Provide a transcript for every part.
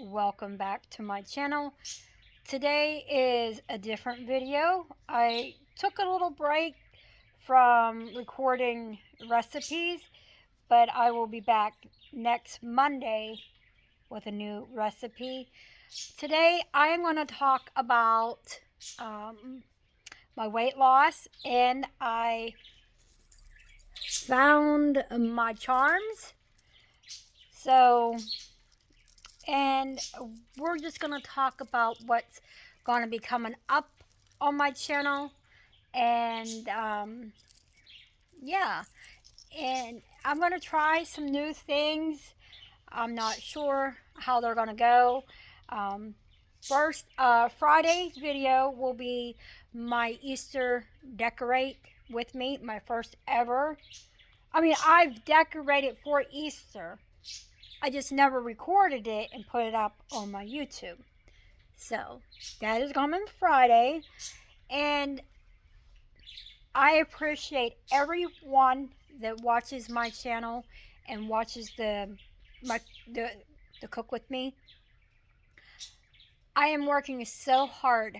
welcome back to my channel. Today is a different video. I took a little break from recording recipes, but I will be back next Monday with a new recipe. Today I am going to talk about my weight loss, and I found my charms. So and we're just going to talk about what's going to be coming up on my channel. And yeah, and I'm going to try some new things. I'm not sure how they're going to go. First, Friday's video will be my Easter decorate with me, my first ever. I've decorated for Easter. I just never recorded it and put it up on my YouTube. So that is coming Friday, and I appreciate everyone that watches my channel and watches the cook with me. I am working so hard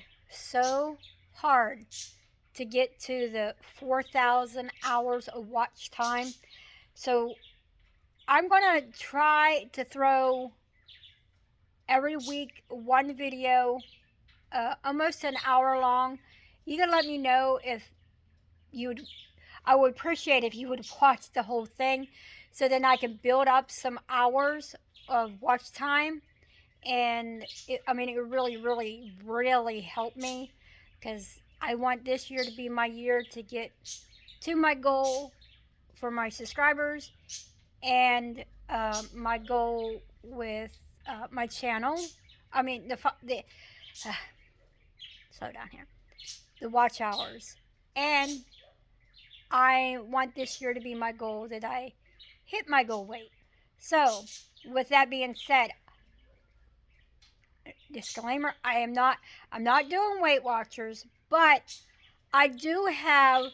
to get to the 4,000 hours of watch time. So I'm gonna try to throw every week one video, almost an hour long. You can let me know if you'd. I would appreciate if you would watch the whole thing, so then I can build up some hours of watch time, and it really helped me, because I want this year to be my year to get to my goal for my subscribers, and my goal with my channel. I mean the slow down here. The watch hours, and I want this year to be my goal that I hit my goal weight. So, with that being said, disclaimer: I'm not doing Weight Watchers, but I do have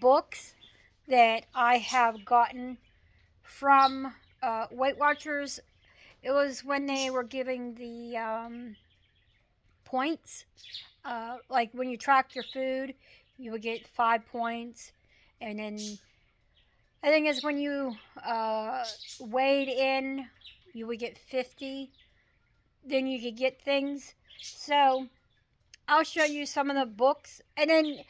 books that I have gotten from Weight Watchers. It was when they were giving the points. Like when you track your food, you would get 5 points. And then I think it's when you weighed in, you would get 50. Then you could get things. So I'll show you some of the books. And then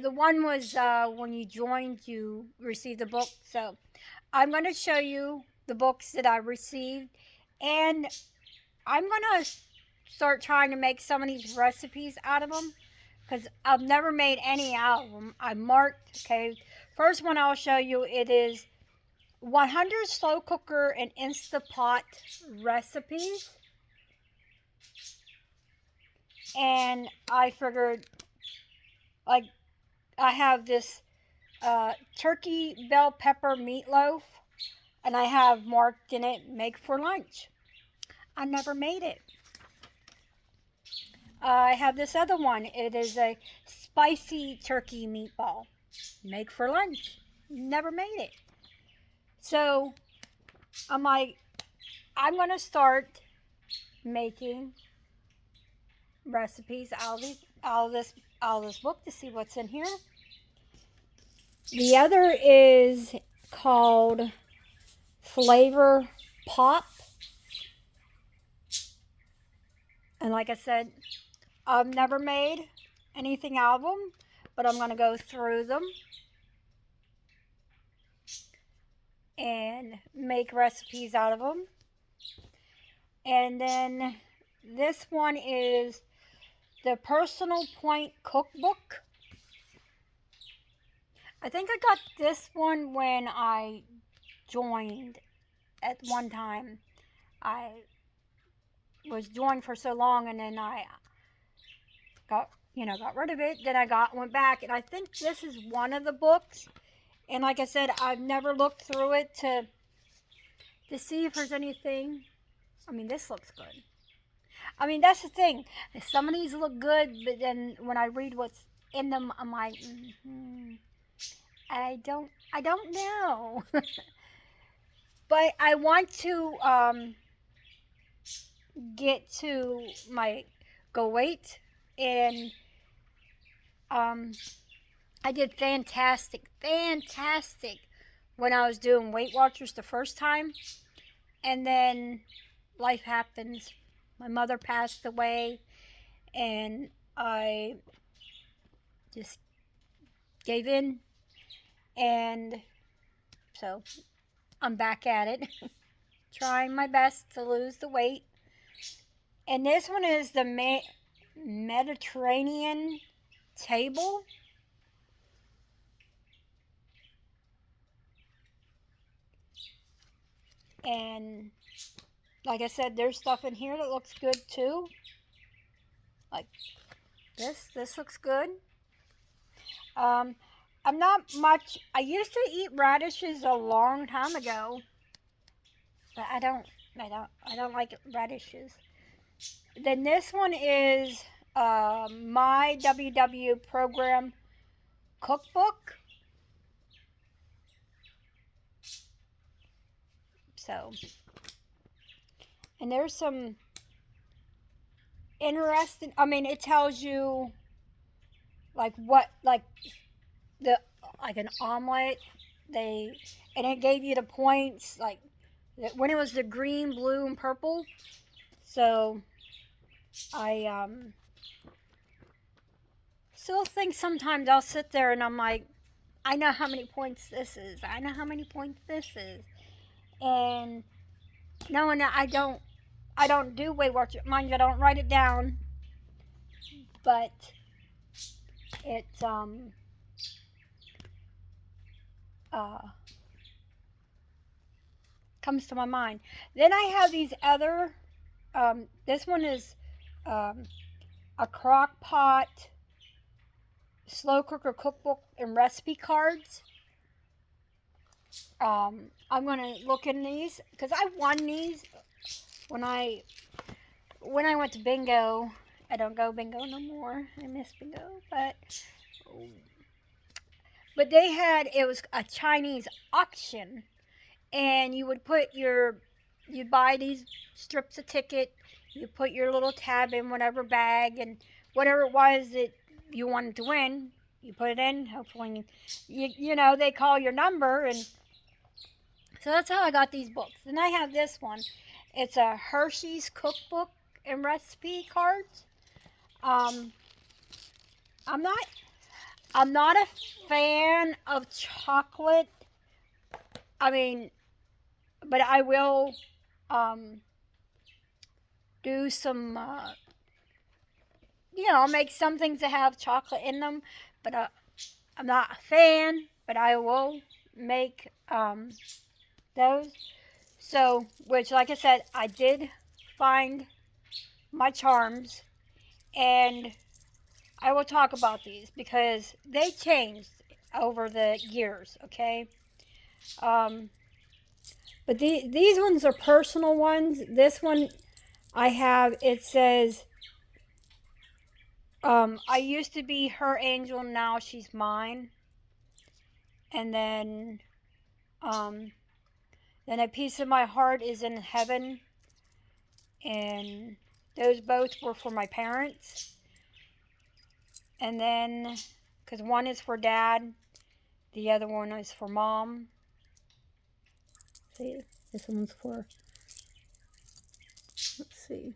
the one was when you joined, you received the book. So I'm going to show you the books that I received. And I'm going to start trying to make some of these recipes out of them, because I've never made any out of them. I marked, okay, first one I'll show you, it is 100 slow cooker and Instapot recipes. And I figured, like, I have this turkey bell pepper meatloaf, and I have marked in it, make for lunch. I never made it. I have this other one. It is a spicy turkey meatball. Make for lunch. Never made it. So I'm like, I'm going to start making recipes out of this book to see what's in here. The other is called Flavor Pop. And like I said, I've never made anything out of them, but I'm going to go through them and make recipes out of them. And then this one is the Personal Point Cookbook. I think I got this one when I joined at one time. I was joined for so long, and then I got rid of it. Then I went back, and I think this is one of the books. And like I said, I've never looked through it to see if there's anything. This looks good. That's the thing. Some of these look good, but then when I read what's in them, I'm like, I don't know. But I want to get to my go weight, and I did fantastic when I was doing Weight Watchers the first time, and then life happens. My mother passed away, and I just gave in, and so I'm back at it, trying my best to lose the weight. And this one is the Mediterranean table. And like I said, there's stuff in here that looks good too. Like this looks good. I'm not much, I used to eat radishes a long time ago, but I don't like radishes. Then this one is my WW program cookbook. So, and there's some interesting, I mean, it tells you like what, like an omelet, and it gave you the points, like when it was the green, blue, and purple. So I still think sometimes I'll sit there and I'm like, I know how many points this is. I know how many points this is. And knowing that I don't do Weight Watchers. Mind you, I don't write it down. But it comes to my mind. Then I have these other, this one is a crock pot slow cooker cookbook and recipe cards. I'm going to look in these because I won these when I went to bingo. I don't go bingo no more. I miss bingo, but they had, it was a Chinese auction, and you would you'd buy these strips of ticket, you put your little tab in whatever bag, and whatever it was that you wanted to win, you put it in. Hopefully, you know, they call your number, and so that's how I got these books. And I have this one. It's a Hershey's cookbook and recipe cards. I'm not a fan of chocolate. I mean, but I will do some, I'll make some things that have chocolate in them. But I'm not a fan, but I will make those. So, which, like I said, I did find my charms, and I will talk about these because they changed over the years, okay? But these ones are personal ones. This one I have, it says, I used to be her angel, now she's mine. And then a piece of my heart is in heaven. And those both were for my parents. And then, because one is for dad, the other one is for mom. See, this one's for, let's see.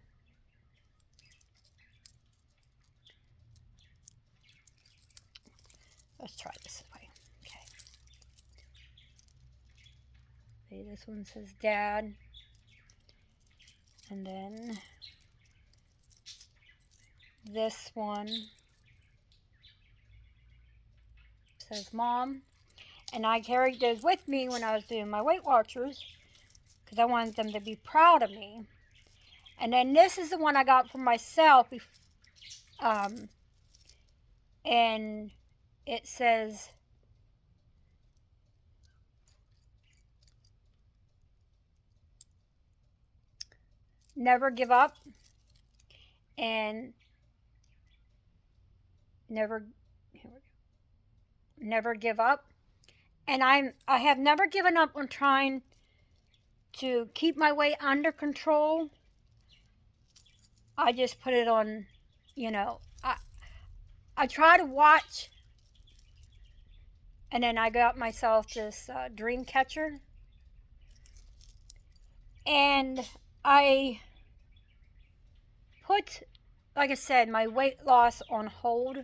Let's try this way. Okay. See, this one says dad. And then this one says mom. And I carried those with me when I was doing my Weight Watchers because I wanted them to be proud of me. And then this is the one I got for myself. And it says, never give up, and never give up. And I have never given up on trying to keep my weight under control. I just put it on, you know, I try to watch, and then I got myself this dream catcher, and I put, like I said, my weight loss on hold.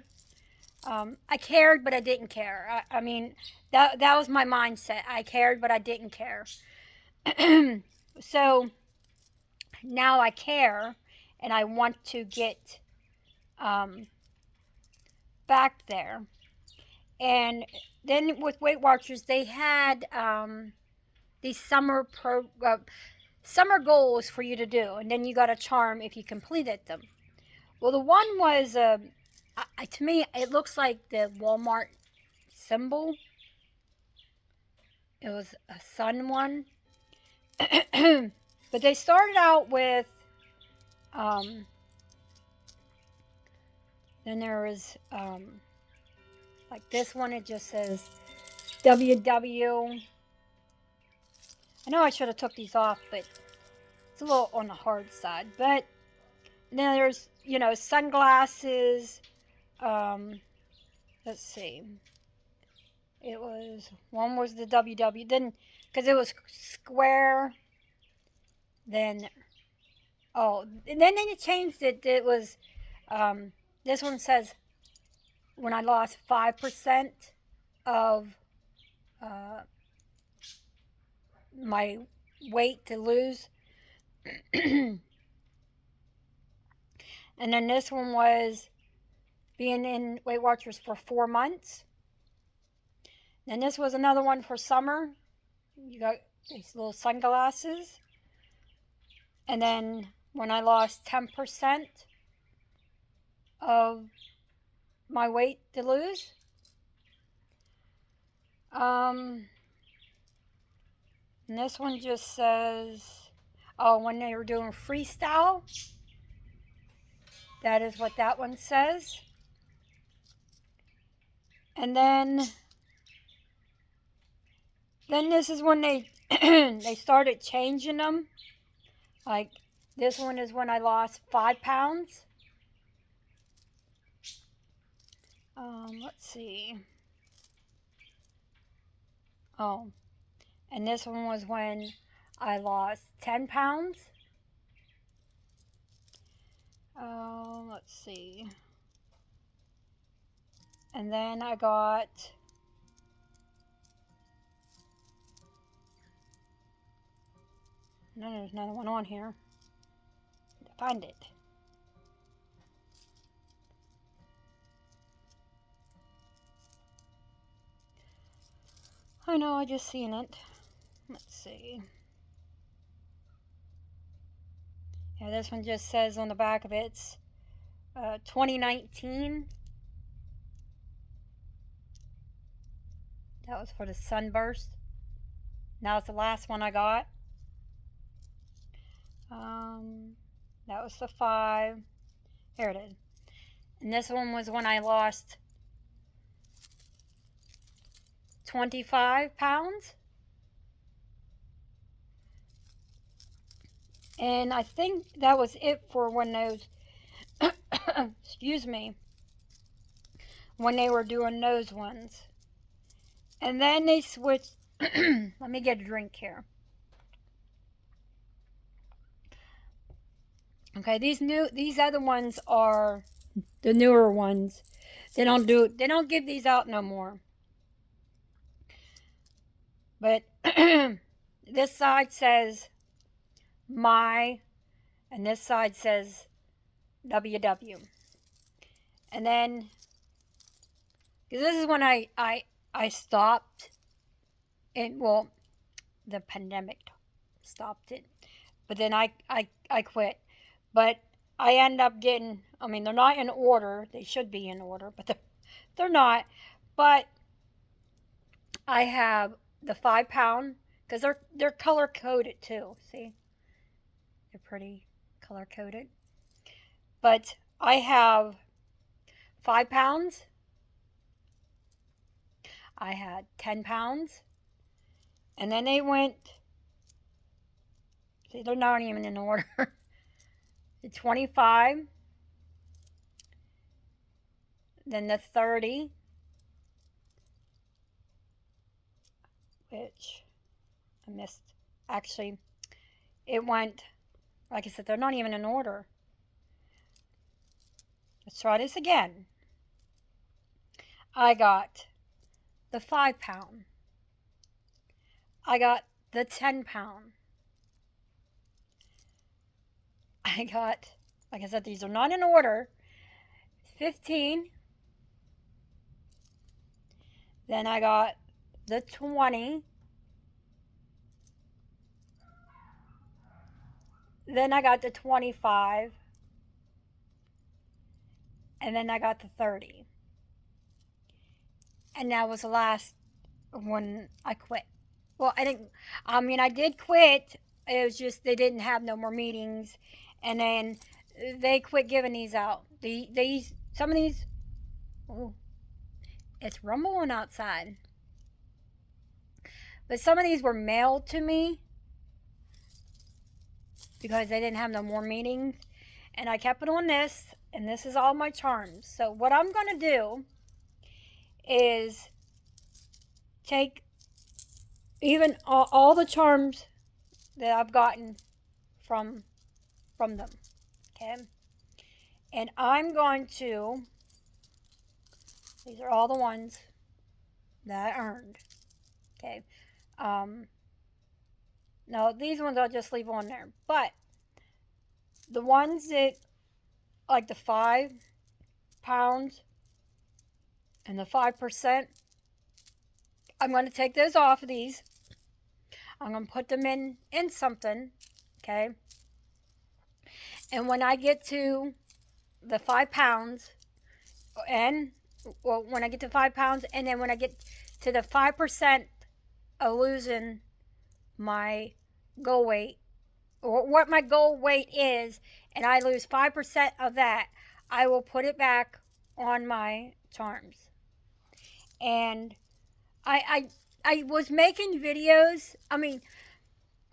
I cared, but I didn't care. I mean, that was my mindset. I cared, but I didn't care. So now I care, and I want to get um, back there. And then with Weight Watchers, they had these summer goals for you to do, and then you got a charm if you completed them. Well, the one was to me it looks like the Walmart symbol. It was a sun one, but they started out with then there was like this one. It just says WW. I know I should have took these off, but it's a little on the hard side. But then there's, sunglasses. Let's see. One was the WW. Then, because it was square. Then, and then they changed it. It was, this one says, when I lost 5% of my weight to lose. And then this one was being in Weight Watchers for 4 months. And this was another one for summer. You got these little sunglasses. And then when I lost 10% of my weight to lose. And this one just says, when they were doing freestyle. That is what that one says. And then this is when they they started changing them. Like this one is when I lost 5 pounds. Let's see. And this one was when I lost 10 pounds. Let's see. And then I got no, there's another one on here. Find it. I know, I just seen it. Let's see. Yeah, this one just says on the back of it, it's 2019. That was for the sunburst. Now it's the last one I got. That was the 5. Here it is. And this one was when I lost 25 pounds. And I think that was it for when those, excuse me, when they were doing those ones. And then they switched, let me get a drink here. Okay, these other ones are the newer ones. They don't give these out no more. But this side says my, and this side says WW. And then, because this is when I stopped, and well, the pandemic stopped it. But then I quit. But I end up getting, they're not in order. They should be in order, but they're not. But I have the 5 pound, because they're color coded too. See, they're pretty color coded. But I have 5 pounds. I had 10 pounds. And then they went, see, they're not even in order. the 25, then the 30, which I missed. Actually, it went, like I said, they're not even in order. Let's try this again. I got the 5 pound. I got the 10 pound. I got, like I said, these are not in order. 15. Then I got the 20. Then I got the 25. And then I got the 30. And that was the last when I quit. Well, I did quit. It was just they didn't have no more meetings. And then they quit giving these out. Some of these, oh, it's rumbling outside. But some of these were mailed to me because they didn't have no more meetings. And I kept it on this, and this is all my charms. So what I'm going to do is take even all the charms that I've gotten from them, okay? And I'm going to, these are all the ones that I earned, okay? No, these ones I'll just leave on there. But the ones that, like the 5 pounds and the 5%, I'm going to take those off of these. I'm going to put them in something, okay? And when I get to the 5 pounds, and well, when I get to 5 pounds, and then when I get to the 5% of losing my goal weight, or what my goal weight is, and I lose 5% of that, I will put it back on my charms. And I was making videos. I mean,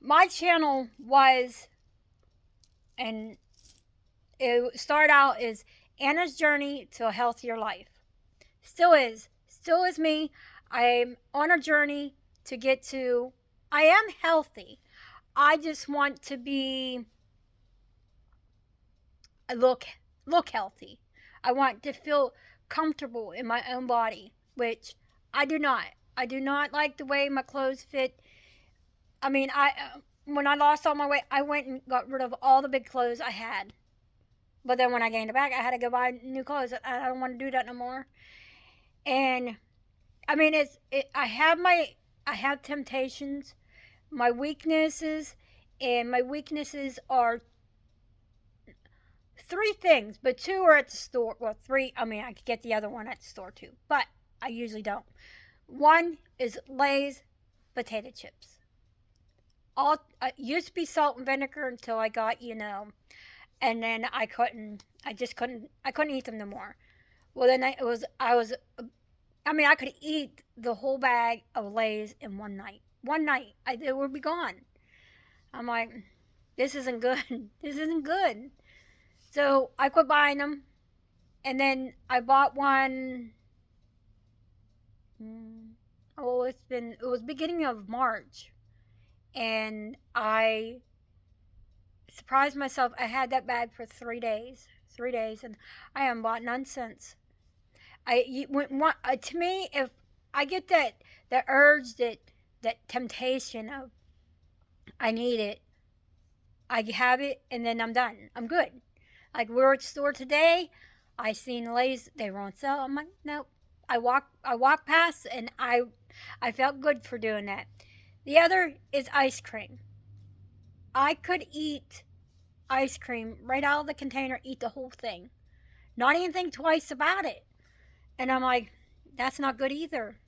my channel was, and it started out as Anna's Journey to a Healthier Life. Still is me. I'm on a journey to get to, I am healthy. I just want to be, look healthy. I want to feel comfortable in my own body, which I do not. I do not like the way my clothes fit. I mean, when I lost all my weight, I went and got rid of all the big clothes I had. But then when I gained it back, I had to go buy new clothes. I don't want to do that no more. And I mean, I have temptations, my weaknesses, and my weaknesses are 3 things, but 2 are at the store. Well, 3, I mean, I could get the other one at the store too, but I usually don't. 1 is Lay's potato chips. Used to be salt and vinegar until I got, and then I couldn't eat them no more. Well, then I could eat the whole bag of Lay's in one night. It would be gone. I'm like, this isn't good. This isn't good. So I quit buying them. And then I bought one. It was beginning of March. And I surprised myself. I had that bag for 3 days. 3 days. And I haven't bought none since. To me, if I get that urge, that temptation of I need it, I have it, and then I'm done. I'm good. Like, we were at the store today, I seen Lay's, they were on sale. I'm like, nope. I walked past, and I felt good for doing that. The other is ice cream. I could eat ice cream right out of the container, eat the whole thing. Not even think twice about it. And I'm like, that's not good either.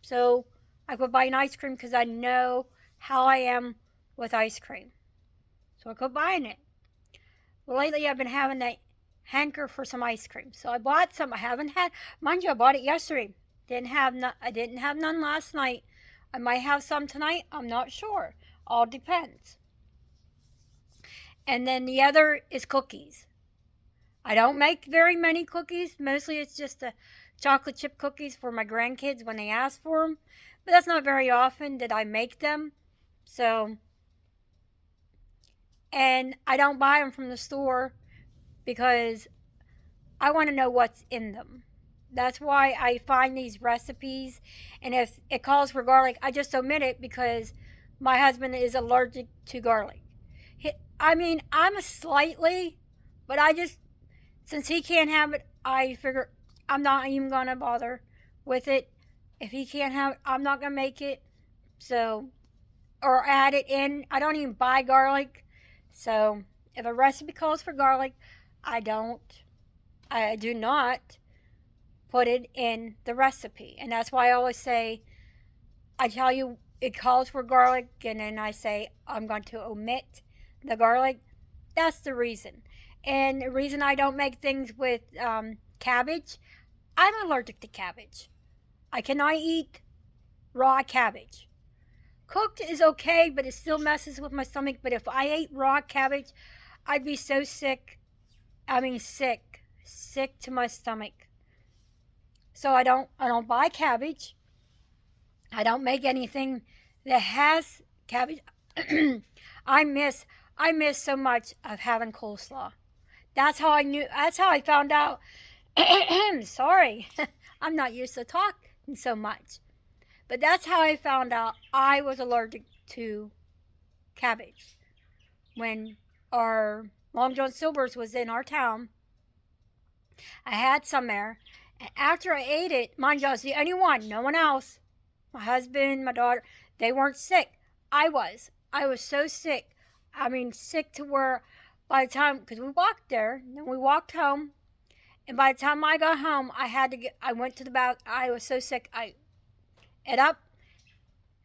So I quit buying ice cream because I know how I am with ice cream. So I quit buying it. Well, lately I've been having that hanker for some ice cream. So I bought some. I haven't had, mind you, I bought it yesterday. I didn't have none last night. I might have some tonight. I'm not sure. All depends. And then the other is cookies. I don't make very many cookies. Mostly it's just the chocolate chip cookies for my grandkids when they ask for them. But that's not very often that I make them. So, and I don't buy them from the store because I want to know what's in them. That's why I find these recipes. And if it calls for garlic, I just omit it because my husband is allergic to garlic. I mean, I'm a slightly, but since he can't have it, I figure I'm not even going to bother with it. If he can't have it, I'm not going to make it. So, or add it in. I don't even buy garlic. So, if a recipe calls for garlic, I do not put it in the recipe. And that's why I always say, I tell you it calls for garlic, and then I say I'm going to omit the garlic. That's the reason. And the reason I don't make things with cabbage, I'm allergic to cabbage. I cannot eat raw cabbage. Cooked is okay, but it still messes with my stomach. But if I ate raw cabbage, I'd be so sick. I mean sick to my stomach. So I don't buy cabbage. I don't make anything that has cabbage. I miss so much of having coleslaw. That's how I found out. Sorry. I'm not used to talking so much. But that's how I found out I was allergic to cabbage. When our Long John Silver's was in our town, I had some there. And after I ate it, mind you, I was the only one, no one else. My husband, my daughter, they weren't sick. I was. I was so sick. I mean, sick to where by the time, because we walked there, then we walked home, and by the time I got home, I went to the bath. I was so sick. I ate up,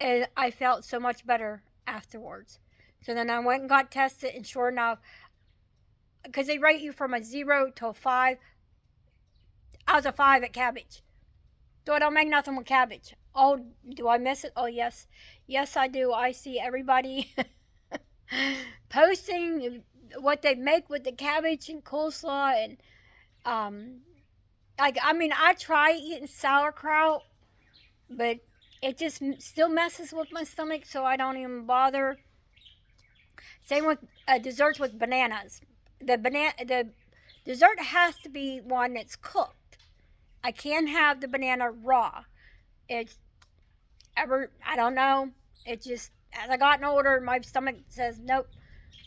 and I felt so much better afterwards. So then I went and got tested, and sure enough, because they rate you from a 0 to a 5, I was a 5 at cabbage. So I don't make nothing with cabbage. Oh, do I miss it? Oh, yes. Yes, I do. I see everybody posting what they make with the cabbage and coleslaw. And, I try eating sauerkraut, but it just still messes with my stomach, so I don't even bother. Same with desserts with bananas. The dessert has to be one that's cooked. I can't have the banana raw. I don't know. It just, as I gotten older, my stomach says, nope.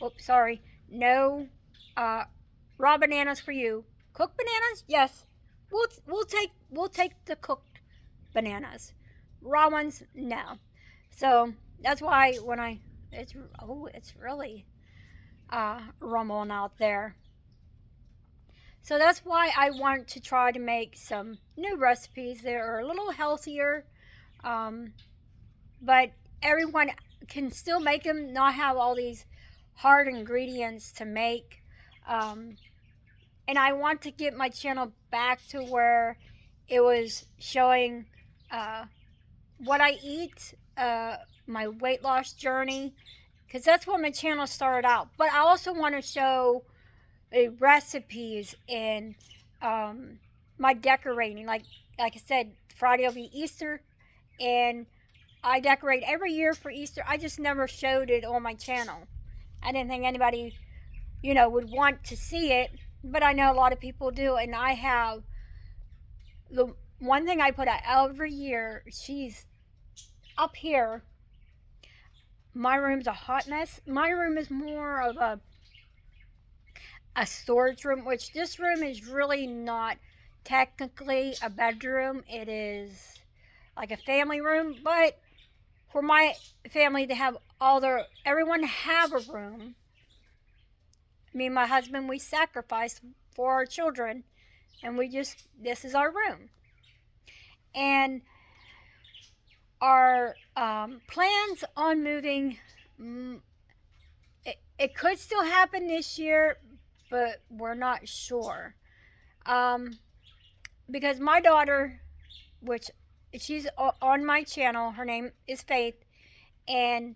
Oops, sorry. No raw bananas for you. Cooked bananas? Yes. We'll take the cooked bananas. Raw ones, no. So that's why it's really rumbling out there. So that's why I want to try to make some new recipes that are a little healthier, but everyone can still make them, not have all these hard ingredients to make. And I want to get my channel back to where it was showing what I eat, my weight loss journey, because that's what my channel started out. But I also want to show recipes and my decorating. Like I said, Friday will be Easter, and I decorate every year for Easter. I just never showed it on my channel. I didn't think anybody, would want to see it, but I know a lot of people do. And I have the one thing I put out every year. She's up here. My room's a hot mess. My room is more of a storage room, which this room is really not technically a bedroom. It is like a family room, but for my family to have everyone have a room. Me and my husband, we sacrifice for our children, and this is our room. And our plans on moving, it could still happen this year, but we're not sure. Because my daughter, which she's on my channel, her name is Faith, and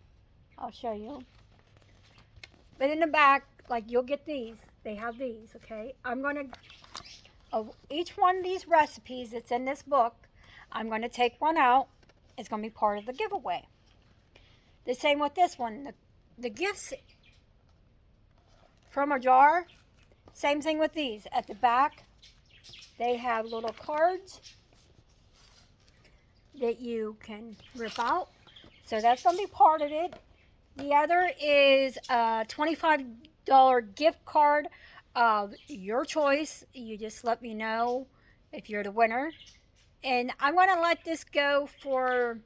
I'll show you. But in the back, like you'll get these. They have these, okay? I'm going to, of each one of these recipes that's in this book, I'm going to take one out. It's going to be part of the giveaway. The same with this one. The gifts from a jar, same thing with these. At the back, they have little cards that you can rip out. So that's going to be part of it. The other is a $25 gift card of your choice. You just let me know if you're the winner. And I'm going to let this go for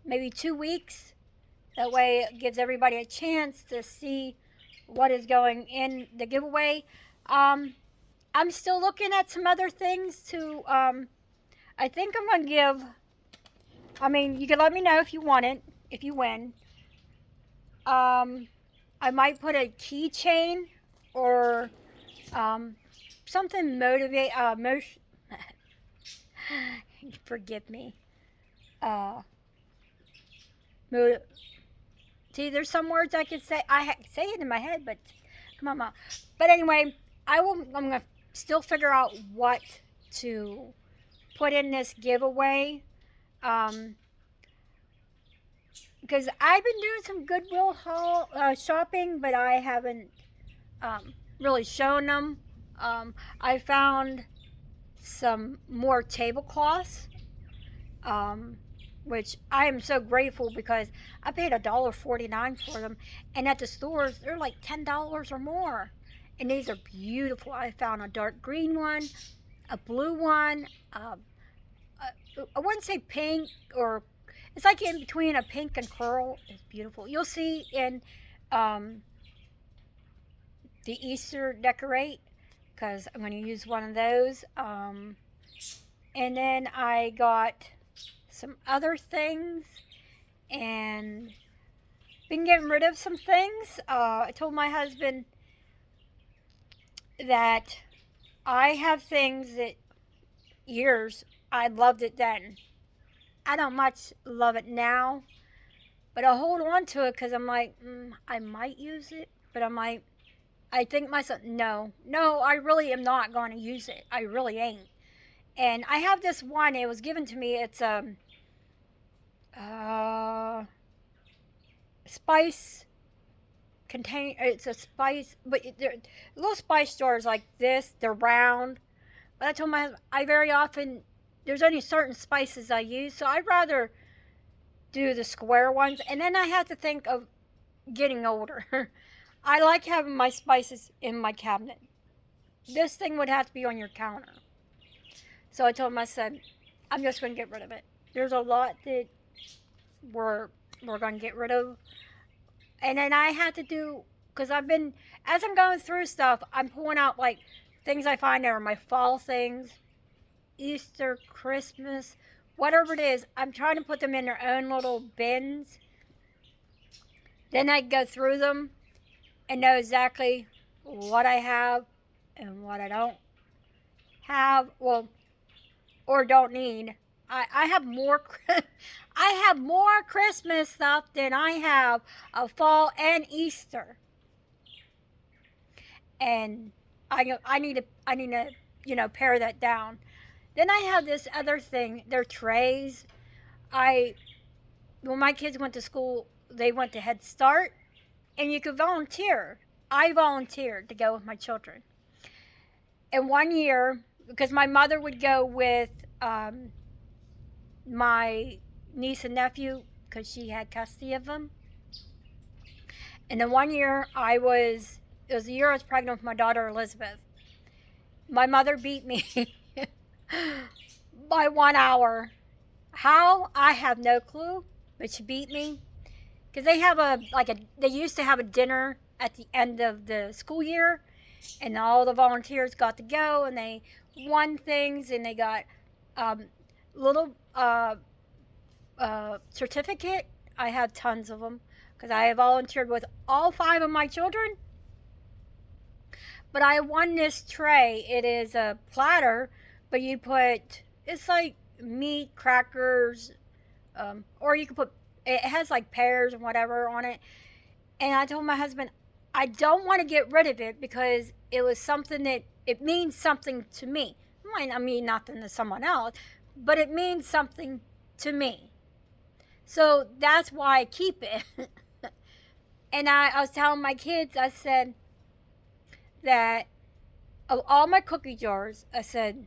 maybe 2 weeks. That way it gives everybody a chance to see what is going in the giveaway. I'm still looking at some other things to, I think I'm going to give, I mean, you can let me know if you want it, if you win. I might put a keychain or something forgive me. See, there's some words I could say. I say it in my head, but come on, Mom. But anyway, I'm going to still figure out what to put in this giveaway. Because I've been doing some Goodwill haul shopping, but I haven't really shown them. I found some more tablecloths, which I am so grateful because I paid $1.49 for them, and at the stores they're like $10 or more, and these are beautiful. I found a dark green one, a blue one, I wouldn't say pink, or it's like in between a pink and coral. It's beautiful. You'll see in the Easter decorate, because I'm going to use one of those. And then I got some other things, and been getting rid of some things. I told my husband that I have things that years I loved it then. I don't much love it now, but I hold on to it because I'm like, I might use it, but I think myself, no, I really am not going to use it. I really ain't. And I have this one, it was given to me, it's spice contain, it's a spice, but little spice jars like this, they're round. But I told my husband, I very often, there's only certain spices I use, so I'd rather do the square ones. And then I have to think of getting older. I like having my spices in my cabinet. This thing would have to be on your counter. So I told my son, I'm just going to get rid of it. There's a lot that we're going to get rid of. And then I had to do, because I've been, as I'm going through stuff, I'm pulling out like things I find that are my fall things, Easter, Christmas, whatever it is. I'm trying to put them in their own little bins. Then I go through them and know exactly what I have and what I don't have, well, or don't need. I have more Christmas stuff than I have of fall and Easter. And I need to pare that down. Then I have this other thing. They're trays. When my kids went to school, they went to Head Start, and you could volunteer. I volunteered to go with my children. And one year, because my mother would go with my niece and nephew, because she had custody of them. And then one year it was the year I was pregnant with my daughter Elizabeth. My mother beat me by 1 hour. How? I have no clue, but she beat me. Because they used to have a dinner at the end of the school year, and all the volunteers got to go, and they won things, and they got little certificate. I had tons of them because I volunteered with all 5 of my children. But I won this tray. It is a platter, but it's like meat, crackers, or you can put it has like pears and whatever on it. And I told my husband, I don't want to get rid of it because it was something that it means something to me. It might not mean nothing to someone else, but it means something to me. So that's why I keep it. And I was telling my kids, I said that of all my cookie jars, I said,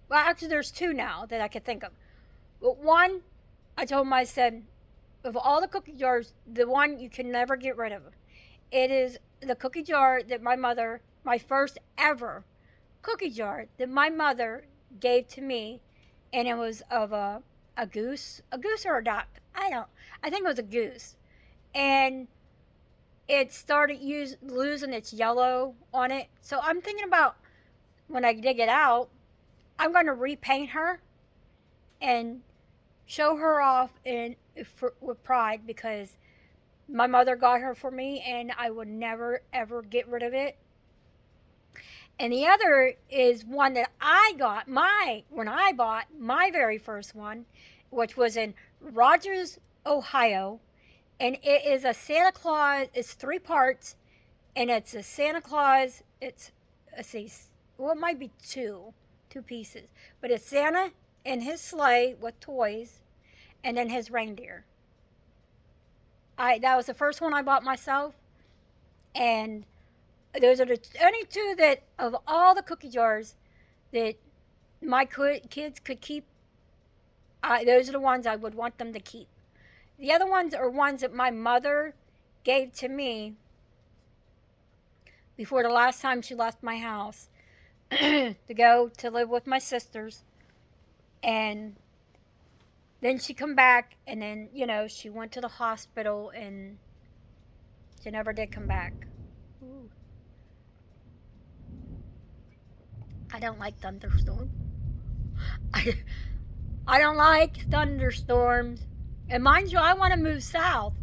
well, actually, there's two now that I could think of. But one, I told them, I said, of all the cookie jars, the one you can never get rid of. It is the cookie jar that my mother, my first ever cookie jar that my mother gave to me, and it was of a goose or a duck. I think it was a goose. And it started losing its yellow on it. So I'm thinking about when I dig it out, I'm going to repaint her and show her off with pride because my mother got her for me and I would never ever get rid of it. And the other is one that I got when I bought my very first one, which was in Rogers, Ohio. And it is a Santa Claus. It's 3 parts, and it's a Santa Claus. Let's see, well, it might be two pieces, but it's Santa in his sleigh with toys, and then his reindeer. That was the first one I bought myself, and those are the only two that of all the cookie jars that my kids could keep. Those are the ones I would want them to keep. The other ones are ones that my mother gave to me before the last time she left my house to go to live with my sisters. And then she come back, and then, she went to the hospital, and she never did come back. Ooh. I don't like thunderstorms. I don't like thunderstorms. And mind you, I want to move south.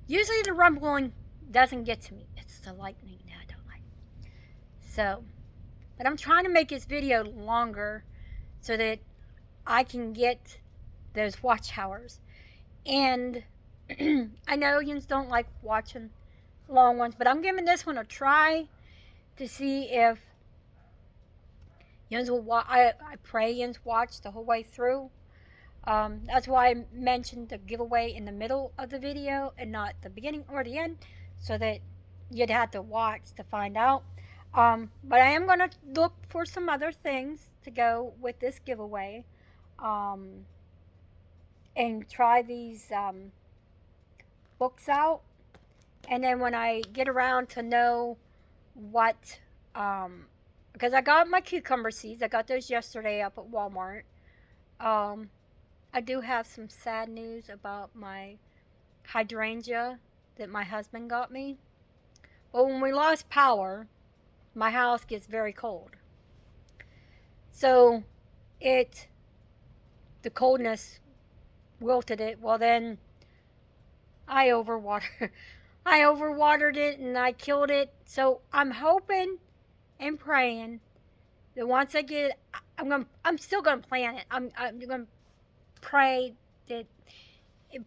Usually the rumbling doesn't get to me. It's the lightning that I don't like. So, but I'm trying to make this video longer so that I can get those watch hours. And I know you don't like watching long ones, but I'm giving this one a try to see if Jens will I pray Jens watch the whole way through. That's why I mentioned the giveaway in the middle of the video and not the beginning or the end, so that you'd have to watch to find out. But I am going to look for some other things to go with this giveaway, and try these books out. And then when I get around to know what, because I got my cucumber seeds. I got those yesterday up at Walmart. I do have some sad news about my hydrangea that my husband got me. Well, when we lost power, my house gets very cold. So the coldness wilted it. Well, then I overwatered it and I killed it. So I'm hoping and praying that once I get it, I'm still gonna plant it. I'm gonna pray that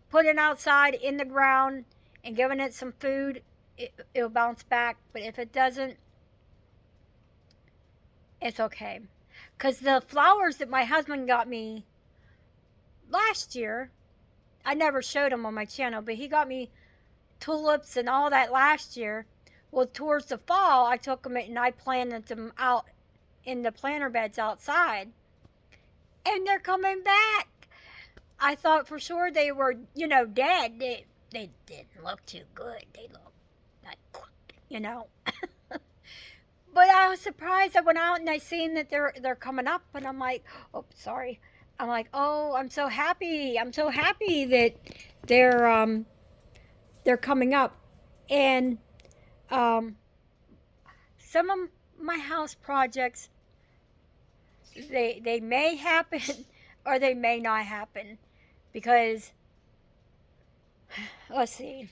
put it outside in the ground and giving it some food, it'll bounce back. But if it doesn't, it's okay. Because the flowers that my husband got me last year, I never showed them on my channel, but he got me tulips and all that last year. Well, towards the fall, I took them and I planted them out in the planter beds outside. And they're coming back. I thought for sure they were, dead. They didn't look too good. They looked like, But I was surprised. I went out and I seen that they're coming up, and I'm like, oh, sorry. I'm like, oh, I'm so happy. I'm so happy that they're coming up. And some of my house projects, they may happen or they may not happen, because let's see,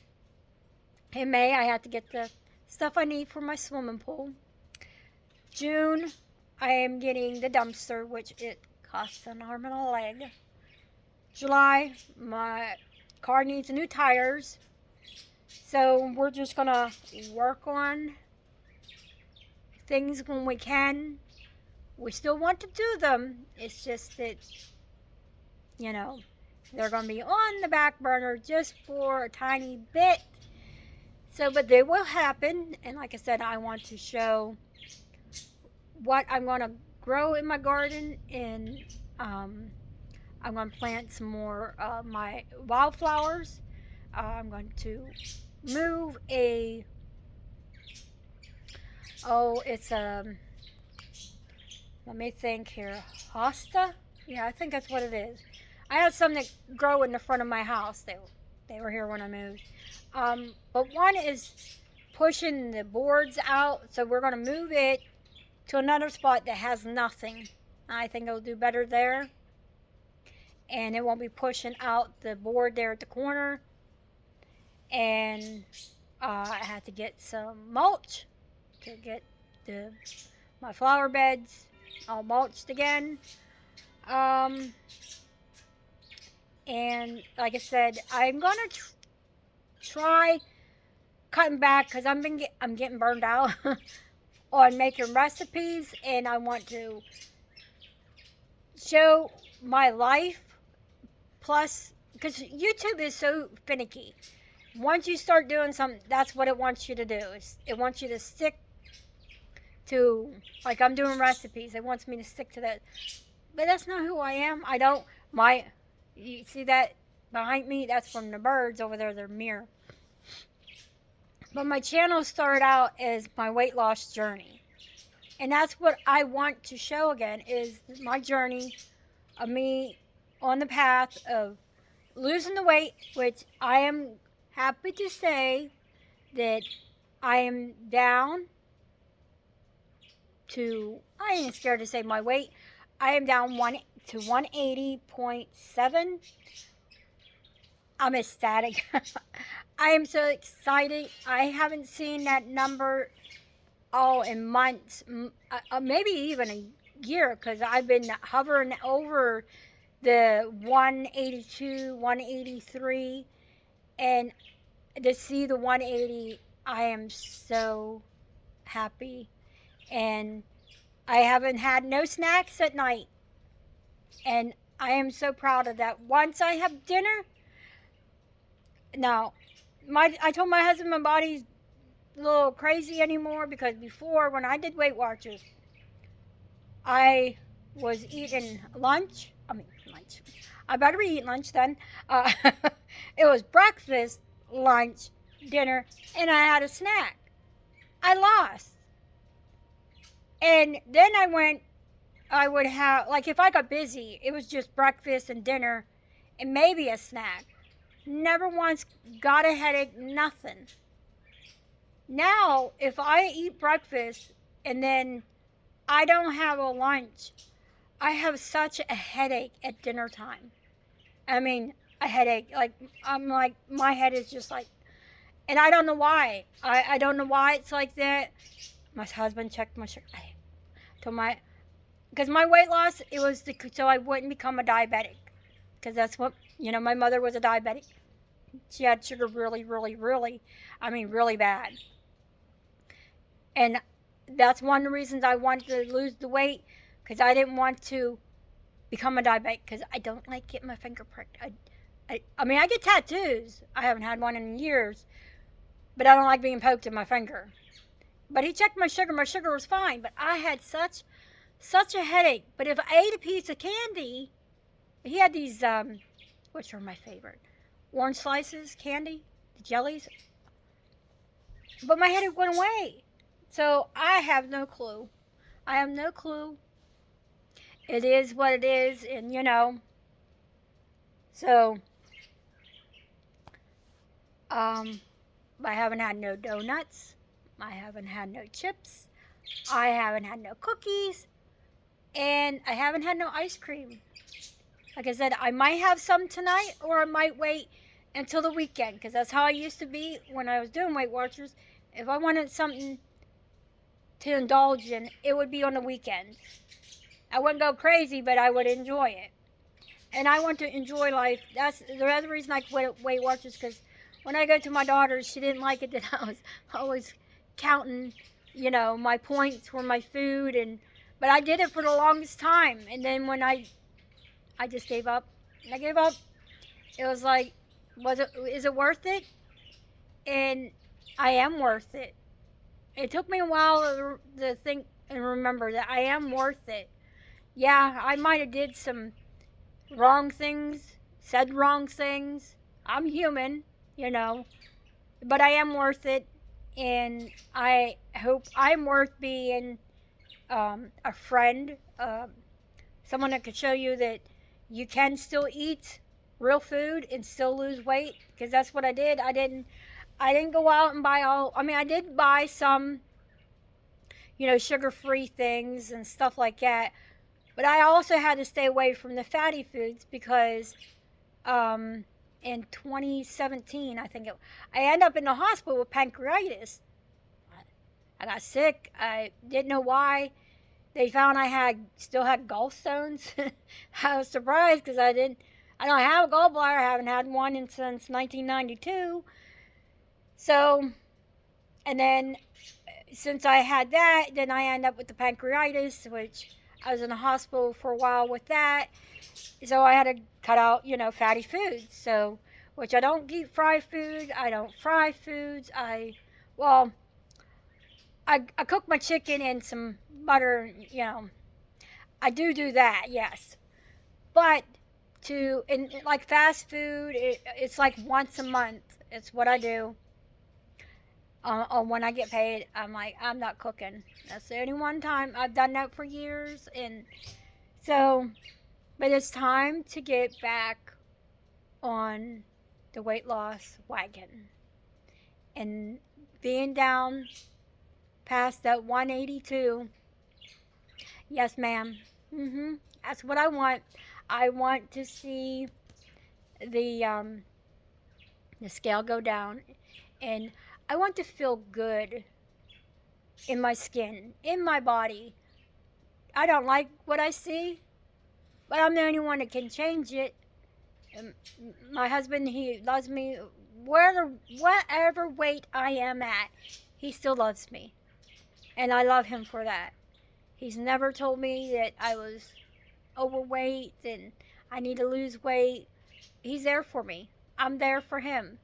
in May I have to get the stuff I need for my swimming pool. June I am getting the dumpster, which it cost an arm and a leg. July, my car needs new tires. So we're just going to work on things when we can. We still want to do them. It's just that, you know, they're going to be on the back burner just for a tiny bit. So, but they will happen. And like I said, I want to show what I'm going to grow in my garden. And I'm going to plant some more my wildflowers. I'm going to move it's let me think here, hosta? Yeah, I think that's what it is. I had some that grow in the front of my house. They were here when I moved. But one is pushing the boards out, so we're going to move it to another spot that has nothing. I think it'll do better there. And it won't be pushing out the board there at the corner. And I had to get some mulch to get my flower beds all mulched again. And like I said, I'm gonna try cutting back because I'm getting burned out on making recipes, and I want to show my life. Plus, because YouTube is so finicky. Once you start doing something, that's what it wants you to do. It wants you to stick to, like I'm doing recipes. It wants me to stick to that. But that's not who I am. You see that behind me? That's from the birds over there, their mirror. But my channel started out as my weight loss journey. And that's what I want to show again, is my journey of me on the path of losing the weight, which I am happy to say that I am down to, I ain't scared to say my weight. I am down to 180.7. I'm ecstatic. I am so excited. I haven't seen that number in months, maybe even a year, because I've been hovering over the 182, 183, and to see the 180, I am so happy. And I haven't had no snacks at night, and I am so proud of that. Once I have dinner, now I told my husband my body's a little crazy anymore, because before, when I did Weight Watchers, I was eating lunch. I better be eating lunch then. It was breakfast, lunch, dinner, and I had a snack. I lost. And then I would have, like if I got busy, it was just breakfast and dinner and maybe a snack. Never once got a headache, nothing. Now, if I eat breakfast and then I don't have a lunch, I have such a headache at dinner time. I mean, a headache. I'm like, my head is just like, and I don't know why. I don't know why it's like that. My husband checked my sugar. Because my weight loss, it was so I wouldn't become a diabetic. Because that's what, my mother was a diabetic. She had sugar really, really, really, really bad. And that's one of the reasons I wanted to lose the weight, because I didn't want to become a diabetic, because I don't like getting my finger pricked. I get tattoos. I haven't had one in years, but I don't like being poked in my finger. But he checked my sugar. My sugar was fine, but I had such a headache. But if I ate a piece of candy, he had these, which are my favorite, orange slices, candy, the jellies. But my headache went away. So I have no clue. I have no clue. It is what it is, and so I haven't had no donuts. I haven't had no chips. I haven't had no cookies. And I haven't had no ice cream. Like I said, I might have some tonight, or I might wait until the weekend, because that's how I used to be when I was doing Weight Watchers. If I wanted something to indulge in, it would be on the weekend. I wouldn't go crazy, but I would enjoy it. And I want to enjoy life. That's the other reason I quit Weight Watchers, because when I go to my daughter, she didn't like it that I was always counting, my points for my food, but I did it for the longest time. And then when I just gave up. I gave up. It was like, is it worth it? And I am worth it. It took me a while to think and remember that I am worth it. Yeah, I might have did some wrong things, said wrong things. I'm human, but I am worth it, and I hope I'm worth being a friend, someone that could show you that you can still eat real food and still lose weight, because that's what I did. I didn't go out and buy all. I mean, I did buy some, sugar-free things and stuff like that. But I also had to stay away from the fatty foods because in 2017, I think I ended up in the hospital with pancreatitis. I got sick. I didn't know why. They found I still had gallstones. I was surprised because I don't have a gallbladder. I haven't had one since 1992. So, and then since I had that, then I ended up with the pancreatitis, which I was in the hospital for a while with that. So I had to cut out, fatty foods. So, which I don't eat fried food. I don't fry foods. I cook my chicken in some butter, I do that, yes. But like fast food, it's like once a month. It's what I do. When I get paid, I'm like, I'm not cooking. That's the only one time. I've done that for years, and so, but it's time to get back on the weight loss wagon, and being down past that 182. Yes, ma'am. That's what I want. I want to see the scale go down, and I want to feel good in my skin, in my body. I don't like what I see, but I'm the only one that can change it. My husband, he loves me. Whatever weight I am at, he still loves me. And I love him for that. He's never told me that I was overweight and I need to lose weight. He's there for me. I'm there for him.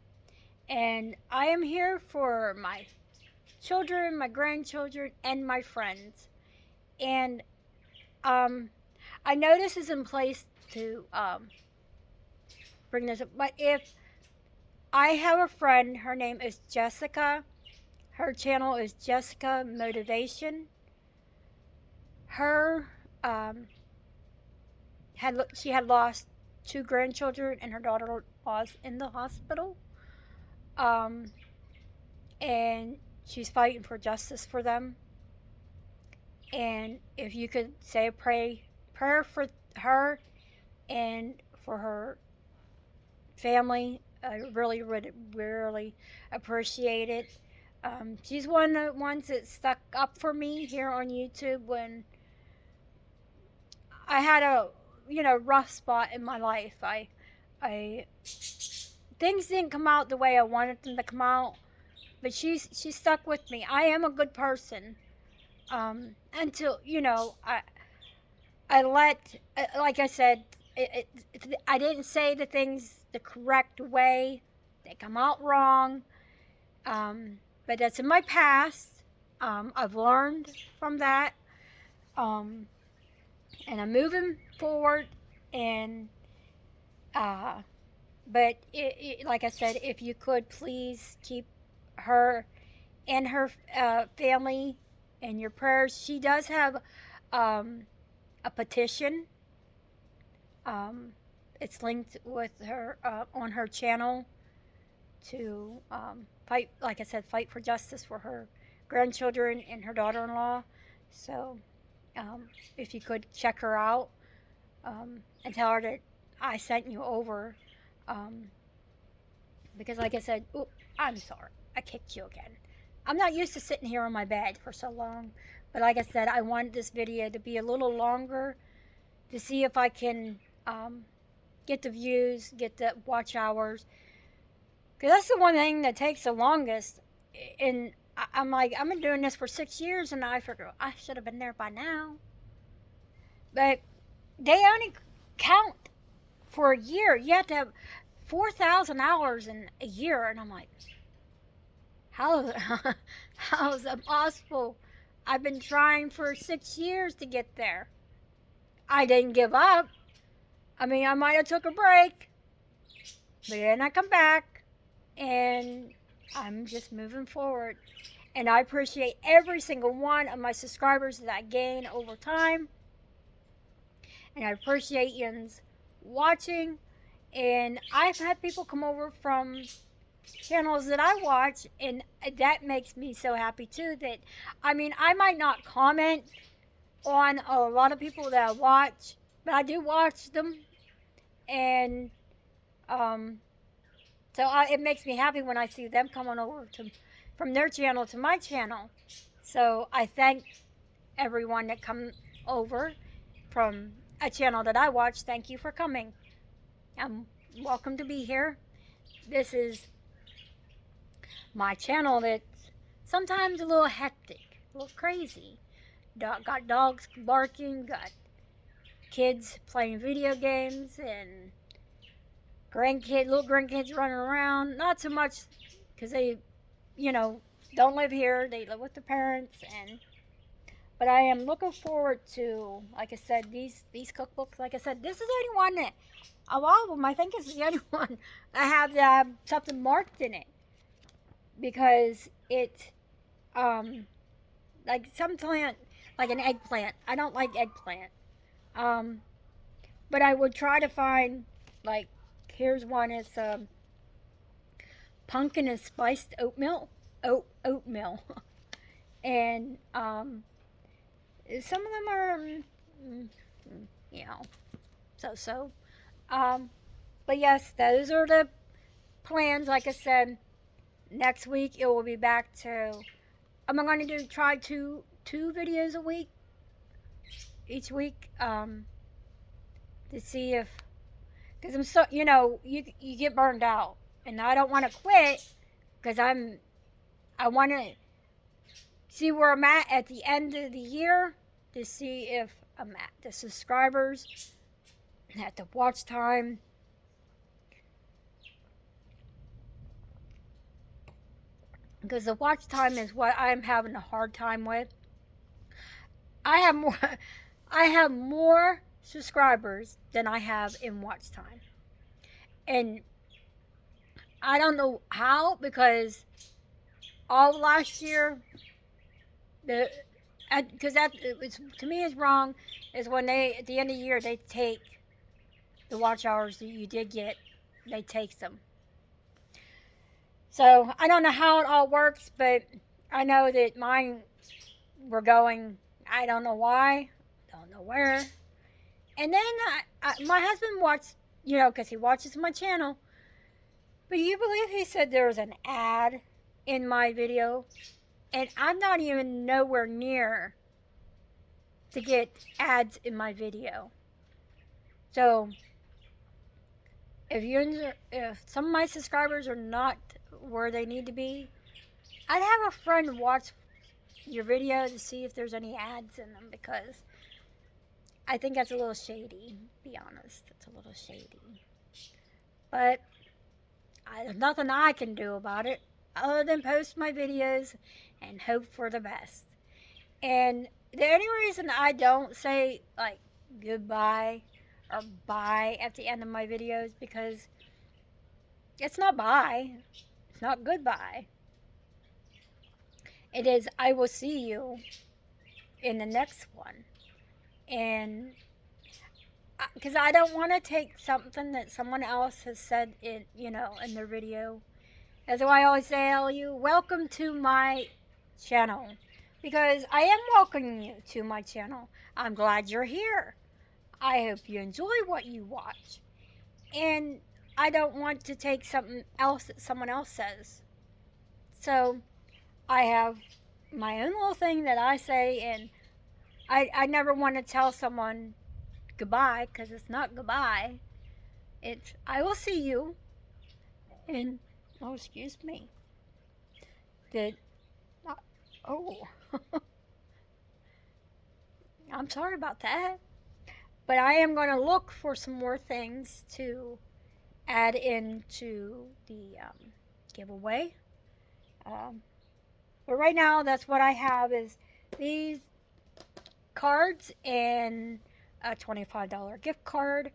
And I am here for my children, my grandchildren, and my friends. And I know this is in place to bring this up, but if I have a friend, her name is Jessica. Her channel is Jessica Motivation. Her she had lost 2 grandchildren, and her daughter was in the hospital. And she's fighting for justice for them. And if you could say a prayer for her and for her family, I really would really appreciate it. She's one of the ones that stuck up for me here on YouTube when I had a rough spot in my life. I things didn't come out the way I wanted them to come out, but she stuck with me. I am a good person. Until I let, like I said, I didn't say the things the correct way. They come out wrong. But that's in my past. I've learned from that. And I'm moving forward. And, but like I said, if you could please keep her and her family in your prayers. She does have a petition. It's linked with her on her channel to fight, like I said, fight for justice for her grandchildren and her daughter-in-law. So if you could check her out and tell her that I sent you over, because like I said, I'm sorry, I kicked you again. I'm not used to sitting here on my bed for so long, But like I said, I want this video to be a little longer to see if I can get the views, get the watch hours. Because that's the one thing that takes the longest. And I'm like, I've been doing this for 6 years, and I figure I should have been there by now. But they only count for a year. You have to have 4,000 hours in a year. And I'm like, how is that possible? I've been trying for 6 years to get there. I didn't give up. I mean, I might have took a break, but then I come back, and I'm just moving forward. And I appreciate every single one of my subscribers that I gain over time. And I appreciate yous watching. And I've had people come over from channels that I watch, and that makes me so happy too. That, I mean, I might not comment on a lot of people that I watch, but I do watch them. And it makes me happy when I see them coming over from their channel to my channel. So I thank everyone that come over from a channel that I watch. Thank you for coming. I'm welcome to be here. This is my channel that's sometimes a little hectic, a little crazy. Got dogs barking, got kids playing video games, and little grandkids running around. Not so much because they, don't live here. They live with their parents, but I am looking forward to, like I said, these cookbooks. Like I said, this is the only one that, of all of them, I think it's the only one I have that have something marked in it, because it, like some plant, like an eggplant. I don't like eggplant, but I would try to find, like, here's one. It's pumpkin and spiced oatmeal, and some of them are, so. But yes, those are the plans. Like I said, next week it will be back to. I'm going to try two videos a week, each week, to see if, because I'm so, you get burned out, and I don't want to quit, because I want to see where I'm at the end of the year, to see if I'm at the subscribers, at the watch time. Because the watch time is what I'm having a hard time with. I have more subscribers than I have in watch time. And I don't know how, because all last year, because that, to me, is wrong, is when they, at the end of the year, they take the watch hours that you did get, they take them. So I don't know how it all works, but I know that mine were going, I don't know why, don't know where. And then my husband watched, because he watches my channel. But you believe he said there was an ad in my video? And I'm not even nowhere near to get ads in my video. So if some of my subscribers are not where they need to be, I'd have a friend watch your video to see if there's any ads in them, because I think that's a little shady, to be honest. It's a little shady. But there's nothing I can do about it other than post my videos and hope for the best. And the only reason I don't say, like, goodbye or bye at the end of my videos, because it's not bye. It's not goodbye. It is, I will see you in the next one. And because I don't want to take something that someone else has said in their video. That's why I always tell you, welcome to my channel, because I am welcoming you to my channel. I'm glad you're here. I hope you enjoy what you watch, and I don't want to take something else that someone else says. So I have my own little thing that I say, and I never want to tell someone goodbye because it's not goodbye. It's I will see you. And oh, excuse me. Did not, oh, I'm sorry about that. But I am going to look for some more things to add into the giveaway. Um, but right now, that's what I have is these cards and a $25 gift card.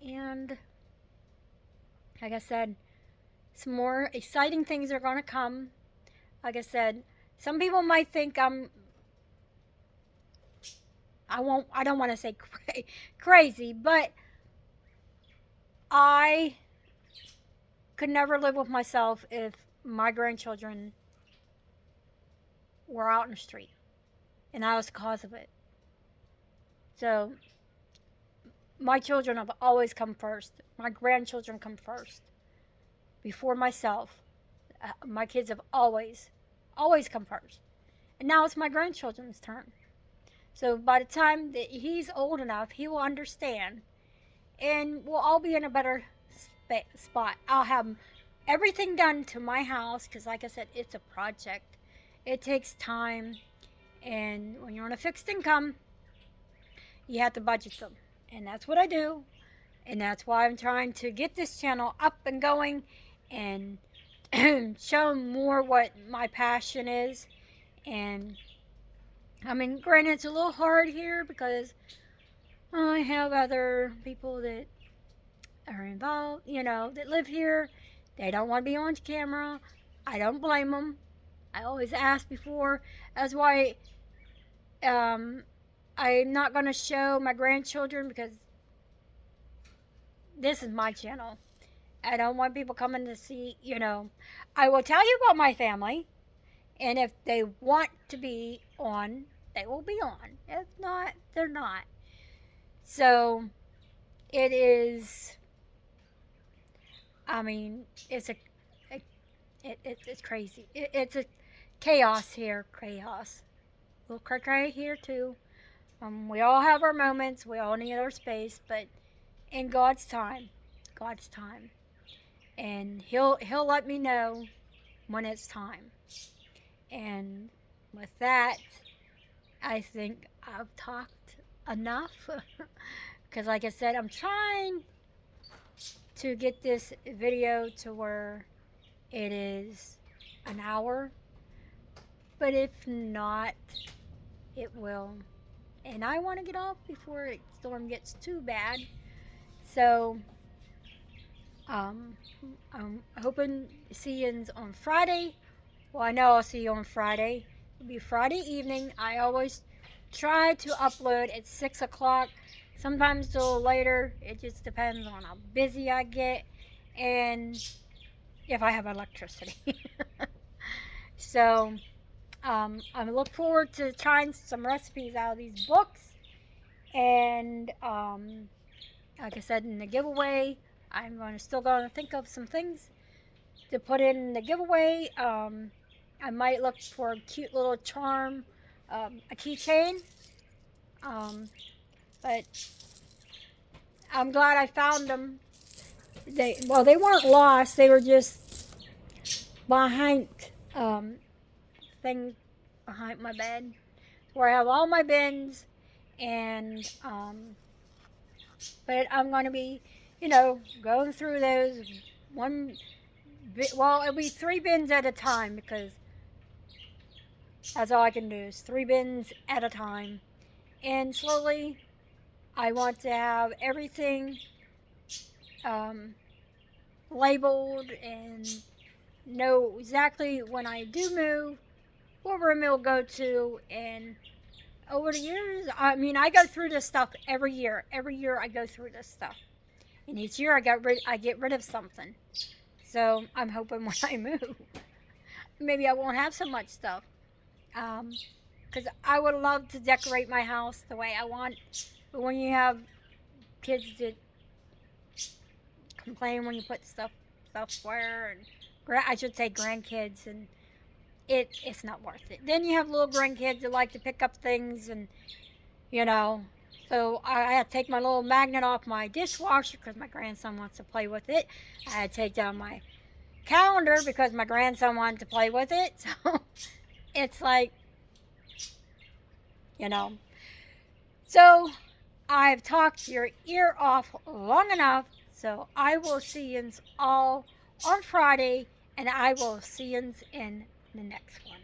And like I said, some more exciting things are going to come. Like I said, some people might think I don't want to say crazy, but I could never live with myself if my grandchildren were out in the street and I was the cause of it. So my children have always come first. My grandchildren come first before myself. My kids have always come first. And now it's my grandchildren's turn. So by the time that he's old enough, he will understand. And we'll all be in a better spot. I'll have everything done to my house because, like I said, it's a project. It takes time. And when you're on a fixed income, you have to budget them. And that's what I do. And that's why I'm trying to get this channel up and going and show more what my passion is. And I mean, granted, it's a little hard here because I have other people that are involved, that live here. They don't want to be on camera. I don't blame them. I always ask before. That's why I'm not going to show my grandchildren because this is my channel. I don't want people coming to see, I will tell you about my family. And if they want to be on, they will be on. If not, they're not. So it is, I mean, it's crazy. It's a chaos here, chaos. A little cray here too. We all have our moments. We all need our space, but in God's time, and He'll let me know when it's time. And with that, I think I've talked enough because, like I said, I'm trying to get this video to where it is an hour, but if not, it will. And I want to get off before the storm gets too bad. So I'm hoping to see you on Friday. Well, I know I'll see you on Friday. It'll be Friday evening. I always try to upload at 6 o'clock. Sometimes a little later. It just depends on how busy I get and if I have electricity. So I look forward to trying some recipes out of these books. And like I said in the giveaway, I'm still going to think of some things to put in the giveaway. I might look for a cute little charm, a keychain. But I'm glad I found them. They weren't lost. They were just behind things behind my bed, where I have all my bins. And but I'm going to be, going through those one. Well, it'll be 3 bins at a time because that's all I can do is 3 bins at a time. And slowly, I want to have everything labeled and know exactly when I do move, what room it'll go to. And over the years, I mean, I go through this stuff every year. Every year I go through this stuff. And each year I get rid of something. So I'm hoping when I move, maybe I won't have so much stuff. Because I would love to decorate my house the way I want. But when you have kids that complain when you put stuff where, and I should say grandkids, and it's not worth it. Then you have little grandkids that like to pick up things, and you know, so I had to take my little magnet off my dishwasher because my grandson wants to play with it. I had to take down my calendar because my grandson wanted to play with it. So it's like, you know. So I've talked your ear off long enough. So I will see you all on Friday, and I will see you in the next one.